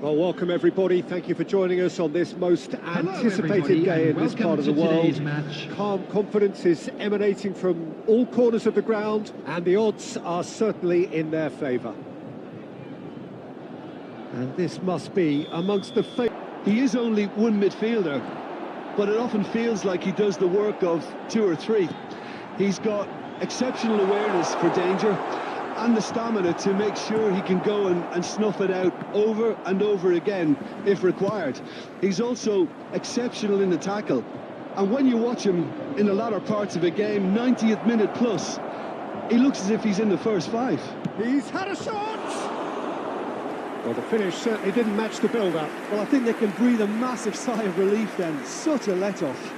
Well, welcome everybody. Thank you for joining us on this most anticipated day in this part of the world. Calm confidence is emanating from all corners of the ground, and the odds are certainly in their favour. And this must be amongst the He is only one midfielder, but it often feels like he does the work of two or three. He's got exceptional awareness for danger and the stamina to make sure he can go and snuff it out over and over again if required. He's also exceptional in the tackle, and when you watch him in the latter parts of a game, 90th minute plus, he looks as if he's in the first five. He's had a shot! Well, the finish certainly didn't match the build-up. Well, I think they can breathe a massive sigh of relief then. Such a let-off.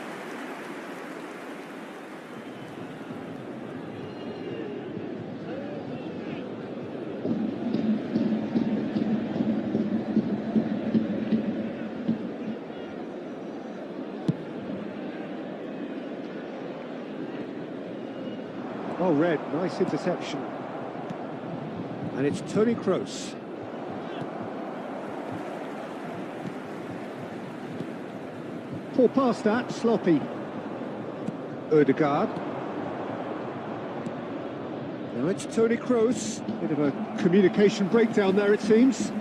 Well read, nice interception. And it's Toni Kroos. Poor pass that, sloppy. Ødegaard. Now it's Toni Kroos. Bit of a communication breakdown there, it seems.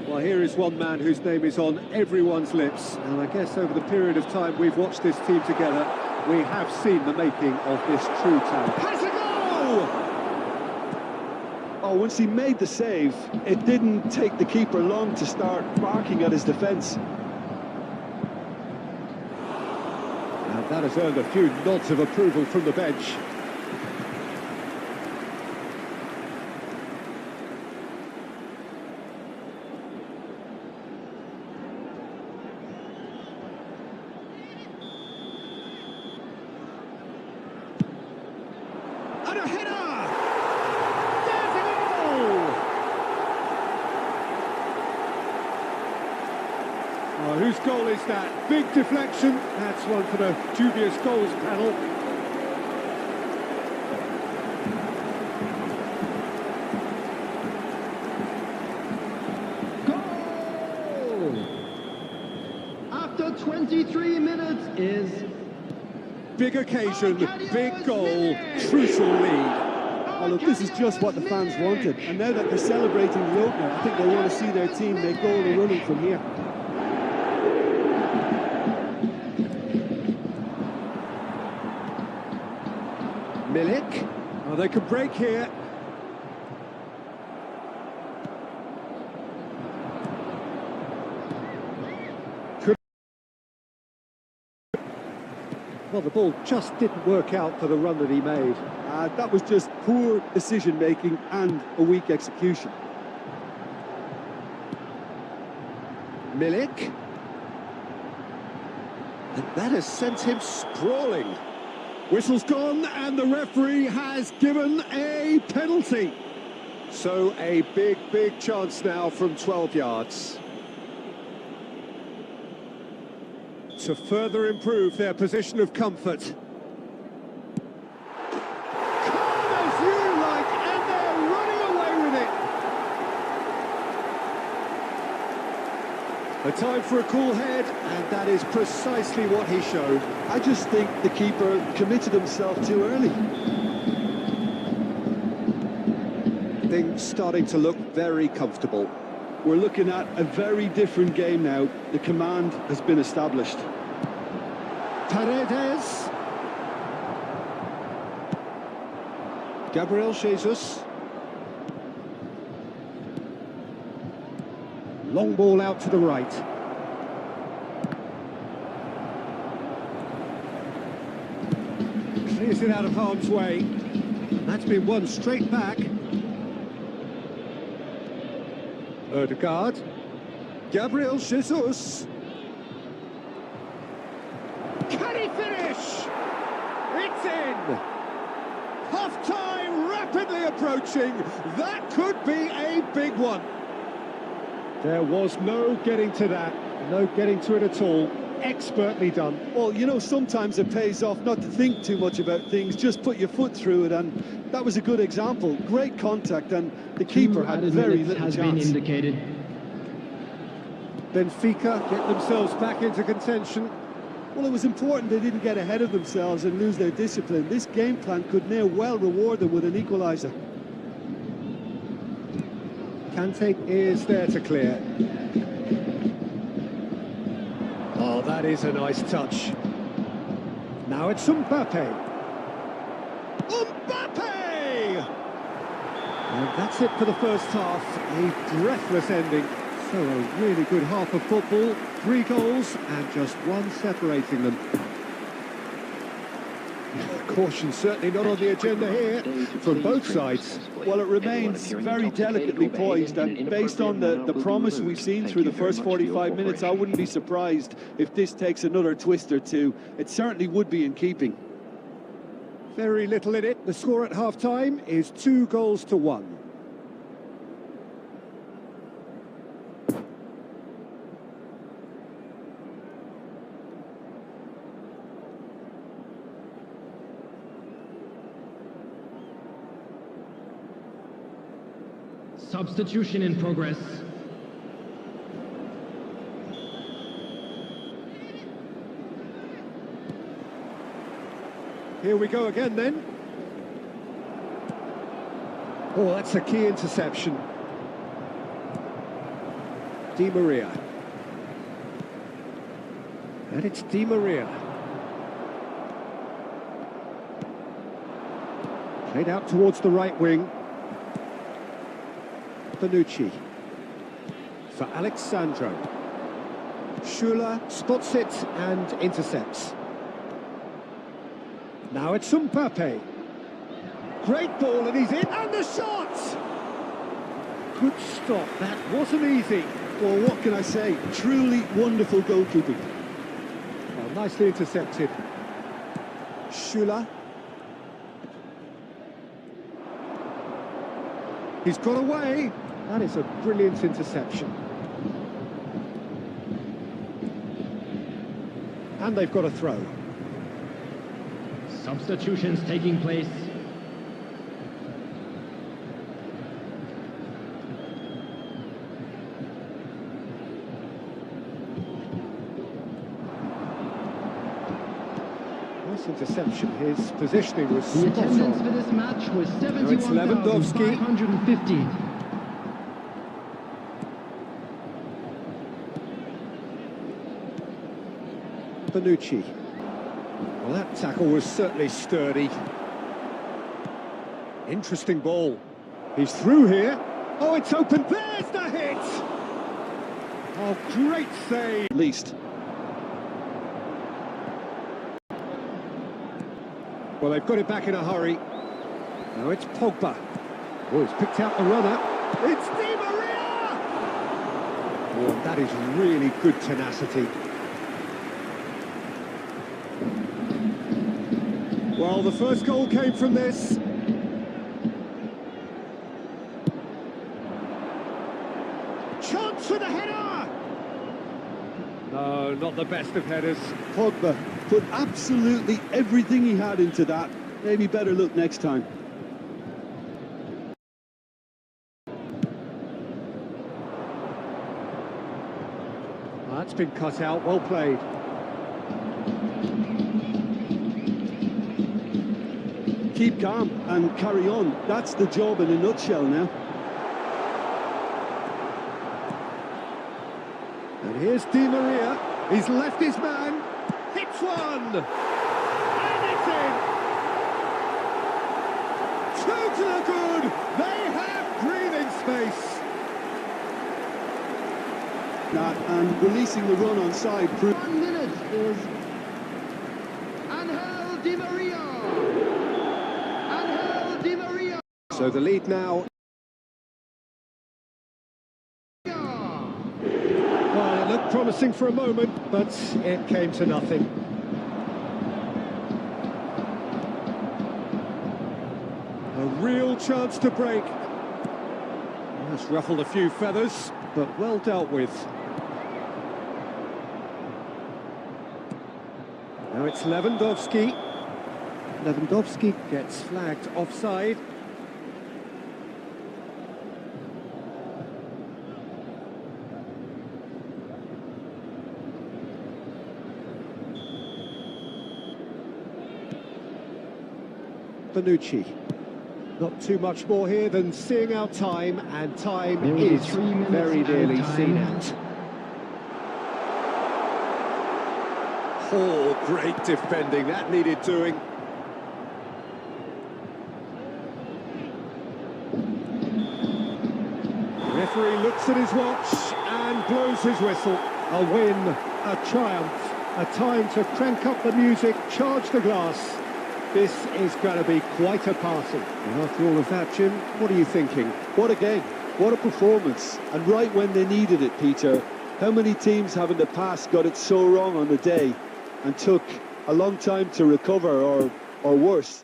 Well, here is one man whose name is on everyone's lips, and I guess over the period of time we've watched this team together, we have seen the making of this true talent. Has a goal! Oh, once he made the save, it didn't take the keeper long to start barking at his defence. And that has earned a few nods of approval from the bench. And a header! There's a goal! Oh, whose goal is that? Big deflection. That's one for the dubious goals panel. Goal! After 23 minutes is... Big occasion, big goal, crucial lead. Oh, look, this is just what the fans wanted. And now that they're celebrating the opener, I think they want to see their team make goal and running from here. Milik. Oh, they could break here. Well, the ball just didn't work out for the run that he made. That was just poor decision-making and a weak execution. Milik. And that has sent him sprawling. Whistle's gone, and the referee has given a penalty. So a big chance now from 12 yards. To further improve their position of comfort. Calm as you like, and they're running away with it. A time for a cool head, and that is precisely what he showed. I just think the keeper committed himself too early. Things starting to look very comfortable. We're looking at a very different game now. The command has been established. Paredes. Gabriel Jesus. Long ball out to the right. Clears it out of harm's way. That's been won straight back. Ødegaard. Gabriel Jesus. Can he finish? It's in. Half-time rapidly approaching. That could be a big one. There was no getting to that. No getting to it at all. expertly done. Well, you know, sometimes it pays off not to think too much about things, just put your foot through it, and that was a good example. Great contact, and the keeper had very little chance. Been indicated. Benfica get themselves back into contention. Well, it was important they didn't get ahead of themselves and lose their discipline. This game plan could now well reward them with an equaliser. Kante is there to clear. Oh, that is a nice touch. Now it's Mbappe. Mbappe! And that's it for the first half. A breathless ending. So a really good half of football. 3 goals and just 1 separating them. Caution certainly not on the agenda here from both sides. Well, it remains very delicately poised, and based on the promise we've seen through the first 45 minutes, I wouldn't be surprised if this takes another twist or two. It certainly would be in keeping. Very little in it. The score at half-time is 2 goals to 1. Substitution in progress. Here we go again then. Oh, that's a key interception. Di Maria. And it's Di Maria. Played out towards the right wing. Bonucci for Alexandro. Schuler spots it and intercepts. Now it's Mbappe. Great ball and he's in, and the shot! Good stop, that wasn't easy. Well, what can I say? Truly wonderful goalkeeping. Well, nicely intercepted. Schuler. He's got away. That is a brilliant interception. And they've got a throw. Substitutions taking place. Nice interception. His positioning was The spot attendance on. for this match was Now it's Lewandowski. 71,550. Bonucci. Well, that tackle was certainly sturdy. Interesting ball. He's through here. Oh, it's open. There's the hit! Oh, great save. At least. Well, they've got it back in a hurry. Now it's Pogba. Oh, he's picked out the runner. It's Di Maria! Oh, that is really good tenacity. Well, the first goal came from this. Chance for the header! No, not the best of headers. Pogba put absolutely everything he had into that. Maybe better look next time. That's been cut out, well played. Keep calm and carry on. That's the job in a nutshell now. And here's Di Maria. He's left his man. Hits one! And it's in! 2 to the good! They have breathing space! And releasing the run on side. 1 minute is Angel Di Maria. Angel Di Maria. So the lead now. Well, it looked promising for a moment, but it came to nothing. A real chance to break. That's ruffled a few feathers, but well dealt with. Now it's Lewandowski. Lewandowski gets flagged offside. Bonucci. Not too much more here than seeing our time, and time is very nearly seen out. Oh, great defending, that needed doing. The referee looks at his watch and blows his whistle. A win, a triumph, a time to crank up the music, charge the glass. This is going to be quite a party. And after all of that, Jim, what are you thinking? What a game, what a performance, and right when they needed it, Peter. How many teams have in the past got it so wrong on the day and took a long time to recover, or worse?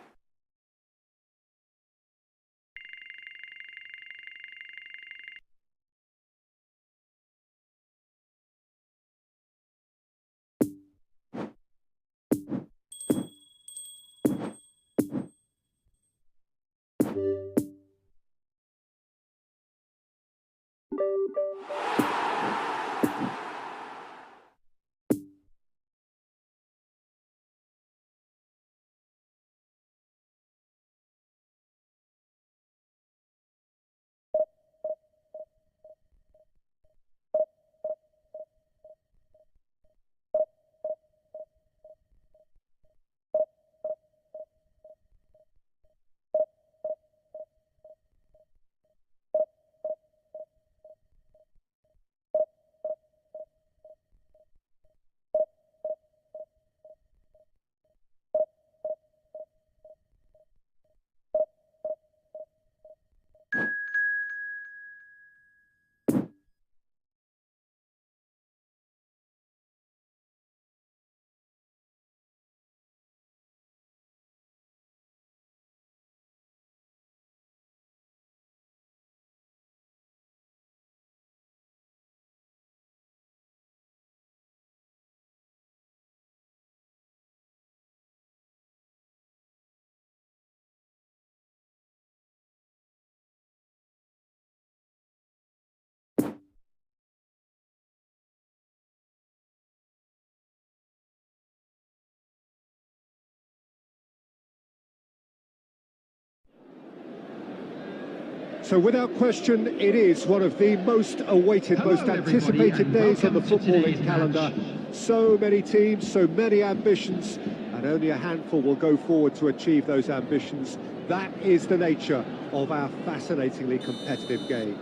So without question, it is one of the most awaited, most anticipated days on the footballing calendar. So many teams, so many ambitions, and only a handful will go forward to achieve those ambitions. That is the nature of our fascinatingly competitive game.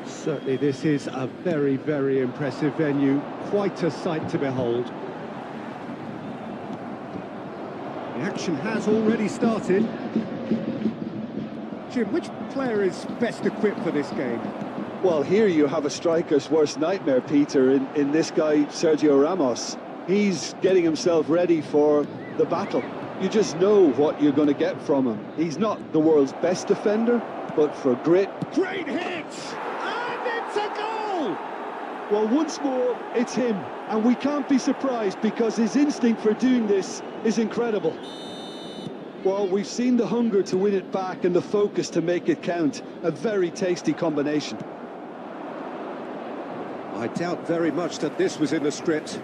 Certainly this is a very, very impressive venue, quite a sight to behold. The action has already started. Jim, which player is best equipped for this game? Well, here you have a striker's worst nightmare, Peter, in this guy, Sergio Ramos. He's getting himself ready for the battle. You just know what you're going to get from him. He's not the world's best defender, but for grit... Great hit! And it's a goal! Well, once more, it's him. And we can't be surprised because his instinct for doing this is incredible. Well, we've seen the hunger to win it back and the focus to make it count. A very tasty combination. I doubt very much that this was in the script.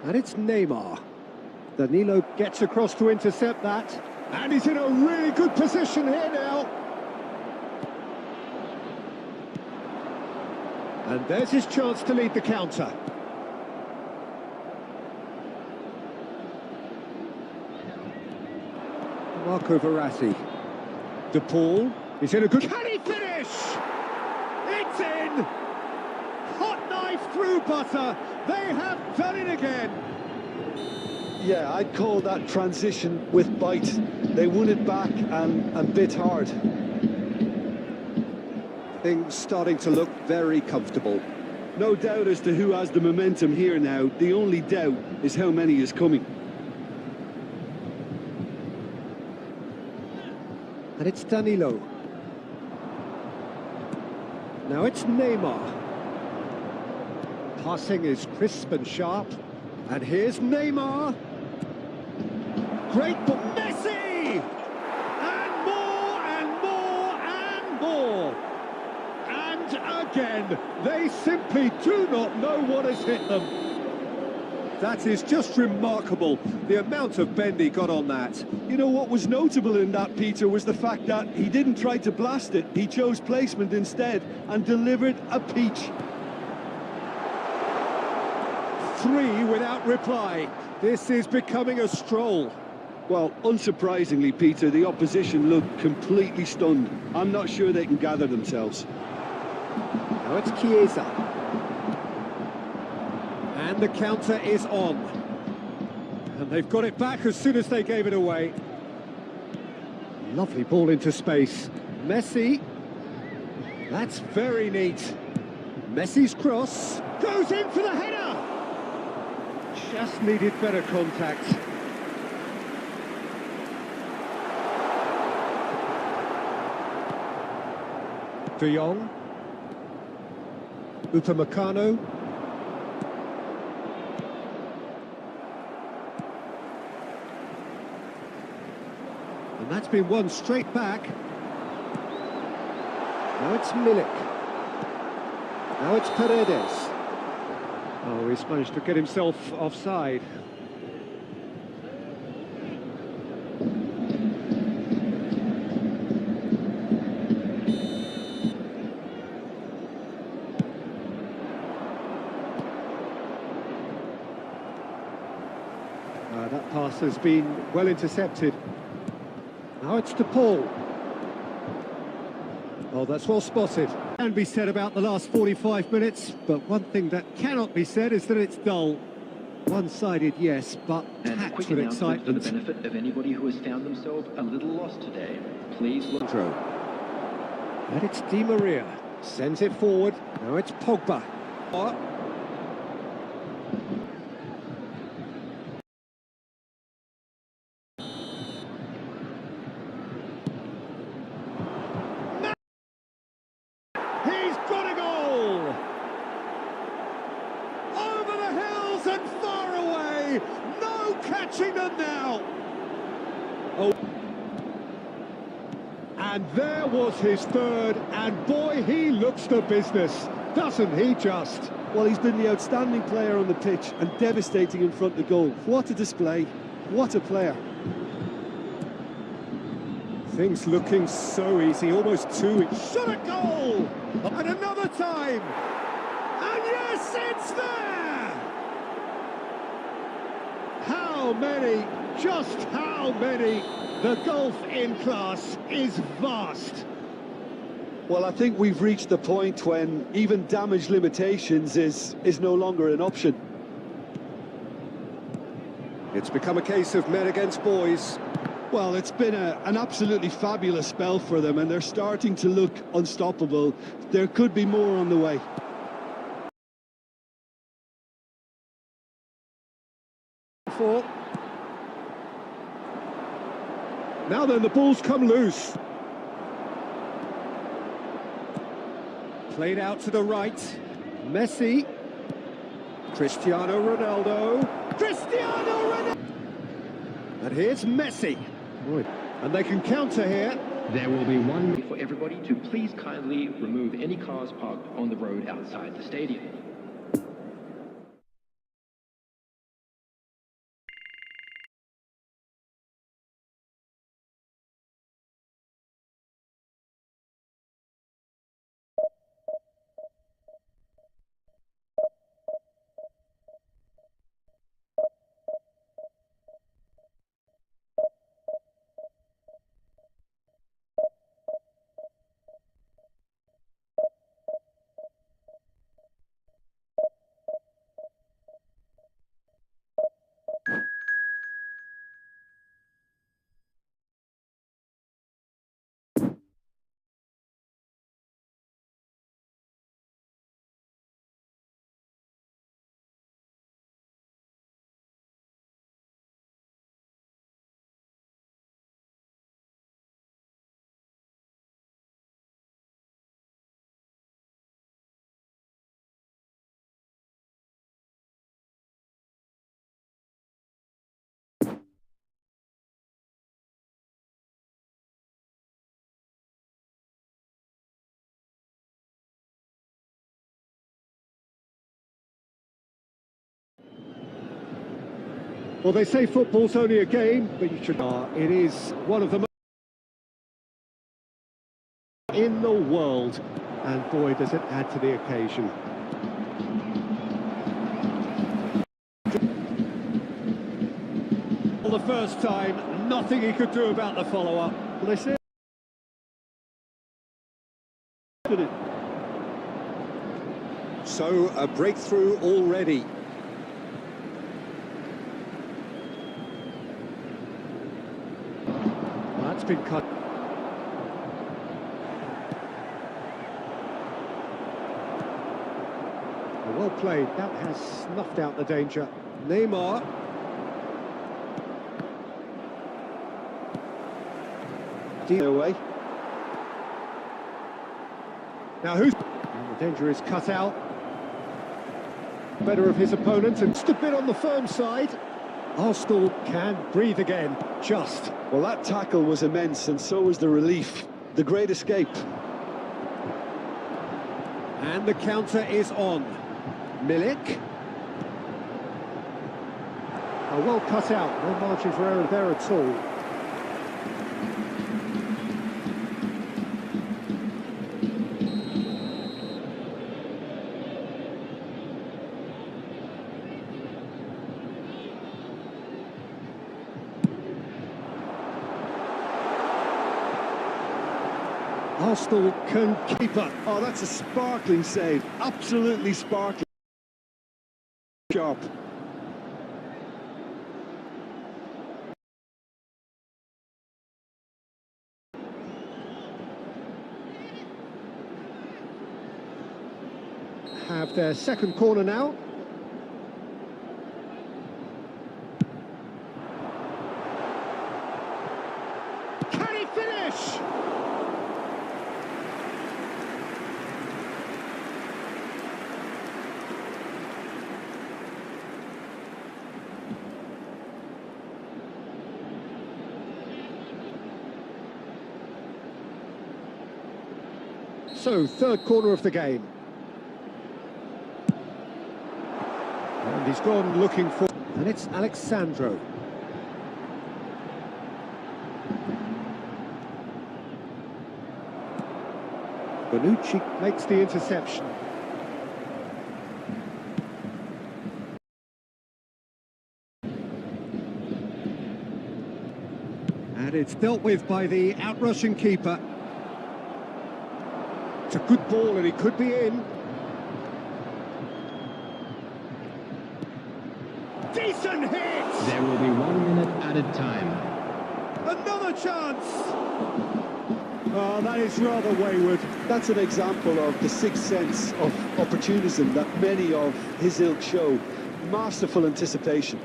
And it's Neymar. Danilo gets across to intercept that. And he's in a really good position here now. And there's his chance to lead the counter. Marco Verratti. De Paul. He's in a good... Can he finish? It's in! Hot knife through butter. They have done it again. Yeah, I'd call that transition with bite. They won it back and bit hard. Things starting to look very comfortable. No doubt as to who has the momentum here now. The only doubt is how many is coming. And it's Danilo. Now it's Neymar. Passing is crisp and sharp. And here's Neymar. Great ball. Messi! And more and more and more. And again, they simply do not know what has hit them. That is just remarkable, the amount of bend he got on that. You know what was notable in that, Peter, was the fact that he didn't try to blast it. He chose placement instead and delivered a peach. 3 without reply. This is becoming a stroll. Well, unsurprisingly, Peter, the opposition looked completely stunned. I'm not sure they can gather themselves. Now it's Chiesa. And the counter is on. And they've got it back as soon as they gave it away. Lovely ball into space. Messi. That's very neat. Messi's cross goes in for the header. Just needed better contact. De Jong. Upamecano. And that's been won straight back. Now it's Milik. Now it's Paredes. Oh, he's managed to get himself offside. That pass has been well intercepted. Now it's DePaul. Oh, that's well spotted. Can be said about the last 45 minutes, but one thing that cannot be said is that it's dull. One-sided, yes, but packed with excitement. For the benefit of anybody who has found themselves a little lost today, please look. And it's Di Maria. Sends it forward. Now it's Pogba. He's got a goal! Over the hills and far away! No catching them now! Oh. And there was his third, and boy, he looks the business, doesn't he just? Well, he's been the outstanding player on the pitch and devastating in front of the goal. What a display, what a player. Things looking so easy, almost too easy. Shot a goal! And another time! And yes, it's there! How many? Just how many? The gulf in class is vast. Well, I think we've reached the point when even damage limitations is no longer an option. It's become a case of men against boys. Well, it's been an absolutely fabulous spell for them, and they're starting to look unstoppable. There could be more on the way. Now then, the ball's come loose. Played out to the right. Messi. Cristiano Ronaldo. Cristiano Ronaldo! And here's Messi. And they can counter here. There will be one for everybody to please kindly remove any cars parked on the road outside the stadium. Well, they say football's only a game, but you should... It is one of the most in the world, and boy, does it add to the occasion. For the first time, nothing he could do about the follow-up. Well, they say... So, a breakthrough already. That's been cut. Well played. That has snuffed out the danger. Neymar. Away. Now who's... And the danger is cut out. Better of his opponent and just a bit on the firm side. Arsenal can breathe again, just. Well, that tackle was immense, and so was the relief. The great escape. And the counter is on. Milik. Oh, well cut out, no margin for error there at all. Arsenal can keep up. Oh, that's a sparkling save. Absolutely sparkling. Sharp. Have their second corner now. Can he finish? So, third corner of the game. And he's gone looking for... And it's Alexandro. Bonucci makes the interception. And it's dealt with by the outrushing keeper. It's a good ball and he could be in. Decent hit! There will be 1 minute added time. Another chance! Oh, that is rather wayward. That's an example of the sixth sense of opportunism that many of his ilk show. Masterful anticipation.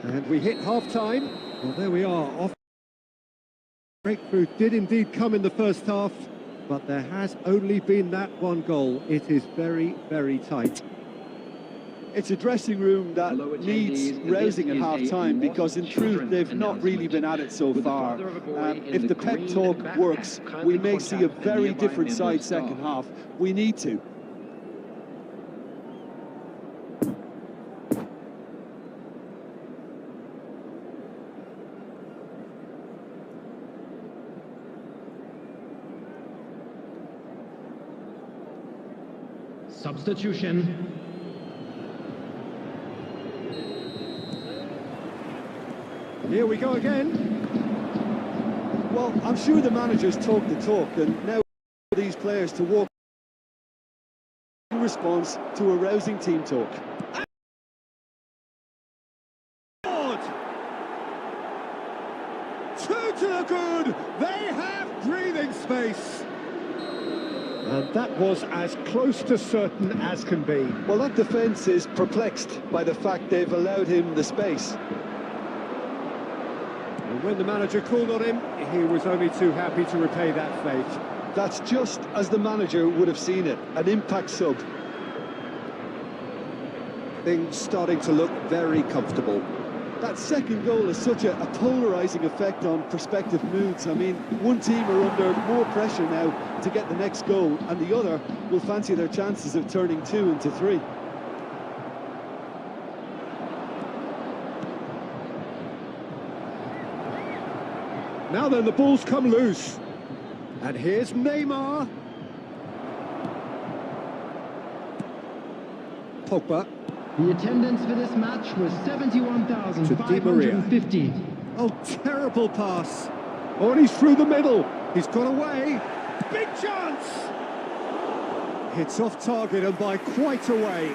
And we hit half-time. Well, there we are. Off. Breakthrough did indeed come in the first half, but there has only been that one goal. It is very, very tight. It's a dressing room that needs rousing at half-time, because in truth they've not really been at it so far. If the pep talk works, we may see a very different side second half. We need to. Substitution. Here we go again. Well, I'm sure the managers talk the talk, and now these players to walk in response to a rousing team talk. Two to the good. They have breathing space. And that was as close to certain as can be. Well, that defence is perplexed by the fact they've allowed him the space. And when the manager called on him, he was only too happy to repay that fate. That's just as the manager would have seen it, an impact sub. Things starting to look very comfortable. That second goal has such a polarising effect on prospective moods. I mean, one team are under more pressure now to get the next goal, and the other will fancy their chances of turning 2 into 3. Now then, the ball's come loose. And here's Neymar. Pogba. The attendance for this match was 71,550. Oh, terrible pass. Oh, and he's through the middle. He's got away. Big chance! Hits off target and by quite a way.